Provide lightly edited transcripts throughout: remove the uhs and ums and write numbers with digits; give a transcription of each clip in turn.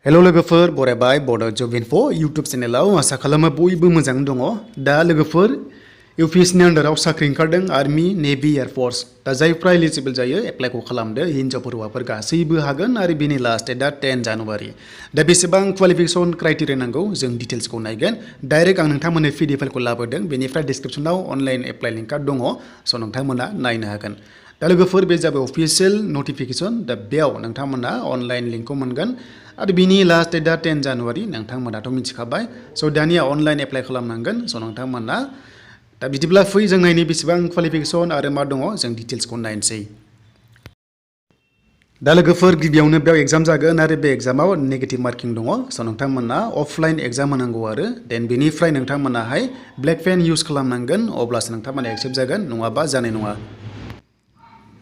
hello लोगोफोर बरायबाय बड' जब info YouTube चेनेलाव आसा खालामो बयबो मोजां दङ दा लोगोफोर यूपीएससी नि आन्डाराव साख्रि ओंखारदों आर्मी नेवी एयारफोर्स दा जायफ्रा एलिजिबल जायो एप्लाइखौ खालामदो हिनजावफोर हौवाफोर गासैबो हागोन आरो बेनि लास्ट डेटआ 10 जानुवारि दा बेसेबां क्वालिफिकेशन क्राइटेरिया नांगौ जों डिटेल्सखौ नायगोन डाइरेक्ट आं नोंथांमोननो पिडिएफ फाइलखौ लाबोदों बेनिफ्राय डिसक्रिप्शनाव अनलाइन एप्लाइ लिंकआ दङ स' नोंथांमोना नायनो हागोन दा लोगोफोर बे जाबाय अफिशियेल नटिफिकेशन दा बेयाव नोंथांमोना अनलाइन लिंकखौ मोनगोन आरो बिनि लास्ट डेटआ 10 जानुवारि नोंथांमोनाथ' मिथिखाबाय स' दानिया अनलाइन एप्लाइ खालामनांगोन स' नोंथांमोना दा बिदिब्ला फै जों नायनि बेसेबां क्वालिफिकेशन आरो मा दङ जों डिटेल्सखौ नायनोसै दा लोगोफोर गिबियावनो बेयाव एग्जाम जागोन आरो बे एग्जामाव नेगेटिभ मार्किं दङ स' नोंथांमोना अफलाइन एग्जाम होनांगौ आरो देन बेनिफ्राय नोंथांमोनाहाय ब्लेक पेन इउज खालामनांगोन अब्लासो नोंथांमोना एक्सेप्ट जागोन नङाबा जानाय नङा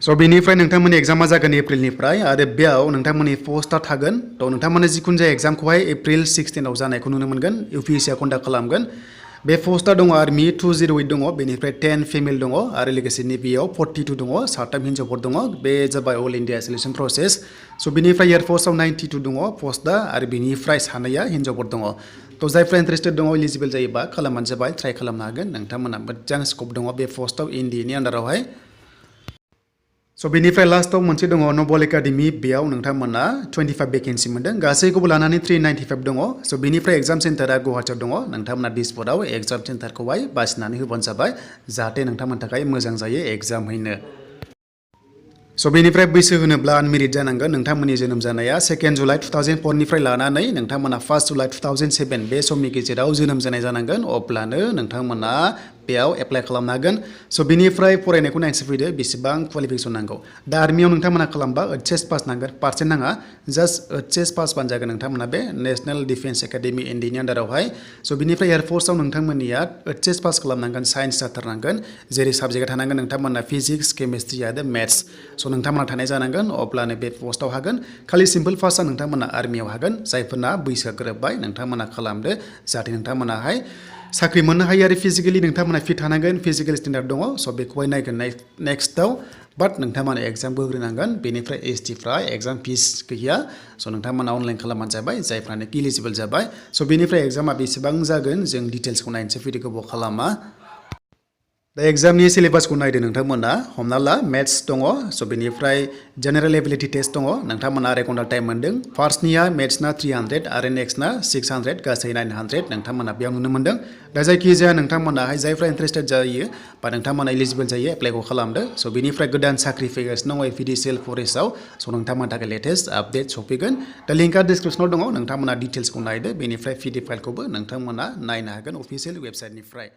स' बेनिफ्राय नोंथांमोननि एग्जामा जागोन एप्रिलनिफ्राय आरो बेयाव नोंथांमोननि पस्टआ थागोन थ' नोंथांमोननि जिखुनु जाया एग्जामखौहाय एप्रिल 16 आव जानायखौ नुनो मोनगोन UPSC आ कन्डाक्ट खालामगोन बे पस्टआ दङ आर्मि 208 दङ बेनिफ्राय 10 फिमेल दङ आरो लोगोसे नेभियाव 42 दङ साथाम हिनजावफोर दङ बे जाबाय अल इन्डिया सिलेक्शन प्रसेस स' बेनिफ्राय एयारफोर्सआव 92 दङ पस्टआ आरो बेनिफ्राय सानैया हिनजावफोर दङ थ' जायफ्रा इन्टारेस्टेड दङ इलिजिबल जायोबा खालामबानो जाबाय ट्राइ खालामनो हागोन नोंथांमोना मोजां स्कप दङ बे पस्टआव इन्डियानि आन्डारावहाय स' बेनिफ्राय लास्टआव मोनसे दङ नबल एकाडेमि बेयाव नोंथांमोना 25 भेकेन्सि मोनदों गासैखौबो लानानै 395 दङ स' बेनिफ्राय एग्जाम सेन्टारा गुवाहाटियाव दङ नोंथांमोना दिसपुराव एग्जाम सेन्टारखौहाय बासिनानै होबानो जाबाय जाहाथे नोंथांमोननि थाखाय मोजां जायो एग्जाम हैनो स' बेनिफ्राय बैसो होनोब्ला आनमेरिड जानांगोन नोंथांमोननि जोनोम जानाया 2 जुलाइ 2004 निफ्राय लानानै नोंथांमोना 1 जुलाइ 2007 बे समनि गेजेराव जोनोम जानाय जानांगोन अब्लानो नोंथांमोना बेयाव एप्लाइ खालामनो हागोन स' बेनिफ्राय फरायनायखौ नायनोसै फैदो बेसेबां क्वालिफिकेशन नांगौ दा आर्मियाव नोंथांमोना खालामबा HS पास नांगोन पार्सेन्ट नाङा जास्ट HS पास बानो जागोन नोंथांमोना बे नेशनेल डिफेन्स एकाडेमि इन्डियानि आन्डारावहाय स' बेनिफ्राय एयारफोर्सआव नोंथांमोननिया HS पास खालामनांगोन साइन्स जाथारनांगोन जेरै साबजेक्टआ थानांगोन नोंथांमोना फिजिक्स केमिस्ट्रि आरो मेथ्स स' नोंथांमोना थानाय जानांगोन अब्लानो बे पस्टआव हागोन खालि सिम्पल पासआ नोंथांमोना आर्मियाव हागोन जायफोरना बैसोआ गोरोबबाय नोंथांमोना खालामदो जाहाथे नोंथांमोनाहाय साख्रि मोननो हायो आरो फिजिकेलि नोंथांमोना फिट थानांगोन फिजिकेल स्टेन्डार्ड दङ स' बेखौहाय नायगोन नेक्स्टआव बाट नोंथांमोना एग्जामबो होग्रोनांगोन बेनिफ्राय STफ्रा एग्जाम फिस गैया स' नोंथांमोना अनलाइन खालामबानो जाबाय जायफ्रानोखि इलिजिबल जाबाय स' बेनिफ्राय एग्जामा बेसेबां जागोन जों डिटेल्सखौ नायनोसै भिडिअखौ खालामा दा एग्जामनि सिलेबासखौ नायदो नोंथांमोना हमना ला मेथ्स दङ स' बेनिफ्राय जेनेरेल एबिलिटि टेस्ट दङ नोंथांमोना आराय घन्टा टाइम मोनदों फार्स्टनिया मेथ्सना 300 आरो नेक्स्टना 600 गासै 900 नोंथांमोना बेयाव नुनो मोनदों दा जायखिजाया नोंथांमोनाहाय जायफ्रा इन्टारेस्टेड जायो बा नोंथांमोना इलिजिबल जायो एप्लाइखौ खालामदो स' बेनिफ्राय गोदान साख्रि फैगासिनो दङ APDCL फरेस्टआव स' नोंथांमोननि थाखाय लेटेस्ट आपडेट सफैगोन दा लिंकआ डिसक्रिप्सनाव दङ नोंथांमोना डिटेल्सखौ नायदो बेनिफ्राय PDF फाइलखौबो नोंथांमोना नायनो हागोन अफिसियेल वेबसाइटनिफ्राय